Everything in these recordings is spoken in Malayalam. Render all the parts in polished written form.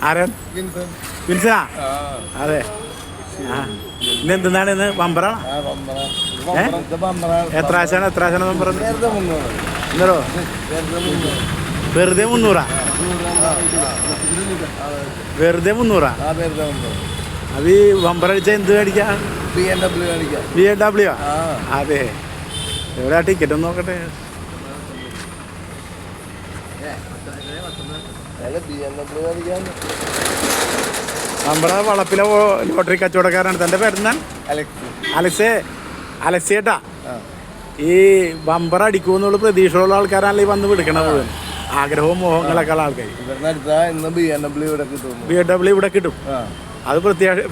ആരാൻ വിൻസനാ? അതെ. ഇന്ന് എന്താണ്? ഇന്ന് ബമ്പറാണ്. എത്ര ആശാണ് ബമ്പർ? എന്തോ വെറുതെ 300? വെറുതെ 300? അത് ഈ ബമ്പർ അടിച്ചാൽ എന്ത് മേടിക്കാം? BMW? അതെ. എവിടെ ടിക്കറ്റ് ഒന്ന് നോക്കട്ടെ. നമ്മുടെ വളപ്പിലെ ലോട്ടറി കച്ചവടക്കാരാണ്. തൻ്റെ പേരെന്താ? അലക്സേട്ടാ. ഈ ബമ്പർ അടിക്കുമെന്നുള്ള പ്രതീക്ഷയുള്ള ആൾക്കാരാണല്ലോ ഈ വന്ന് വിളിക്കണത്. ആഗ്രഹവും മോഹങ്ങളൊക്കെ ഉള്ള ആൾക്കാർ. BMW ഇവിടെ കിട്ടും. അത്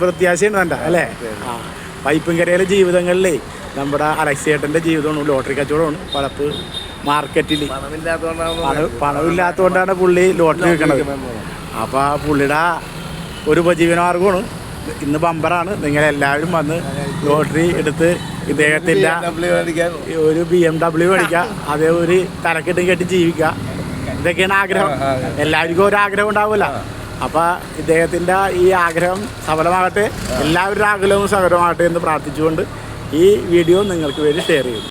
പ്രത്യാശയുണ്ട് തൻ്റെ അല്ലേ? പൈപ്പുംകരയിലെ ജീവിതങ്ങളിലേ നമ്മുടെ അലക്സേട്ടൻ്റെ ജീവിതമാണ് ലോട്ടറി കച്ചവടമാണ്. വളപ്പ് മാർക്കറ്റിൽ പണമില്ലാത്തതുകൊണ്ടാണ് പുള്ളി ലോട്ടറി വിൽക്കണത്. അപ്പോൾ പുള്ളിയുടെ ഒരു ഉപജീവനമാർഗമാണ്. ഇന്ന് ബമ്പറാണ്. നിങ്ങളെല്ലാവരും വന്ന് ലോട്ടറി എടുത്ത് ഇദ്ദേഹത്തിൻ്റെ ഒരു BMW മേടിക്കുക, അതേ ഒരു തലക്കെട്ടും കെട്ടി ജീവിക്കുക. ഇതൊക്കെയാണ് ആഗ്രഹം. എല്ലാവർക്കും ഒരു ആഗ്രഹം ഉണ്ടാവില്ല. അപ്പോൾ ഇദ്ദേഹത്തിൻ്റെ ഈ ആഗ്രഹം സഫലമാകട്ടെ, എല്ലാവരുടെ ആഗ്രഹവും സഫലമാകട്ടെ എന്ന് പ്രാർത്ഥിച്ചുകൊണ്ട് ഈ വീഡിയോ നിങ്ങൾക്ക് വേണ്ടി ഷെയർ ചെയ്യും.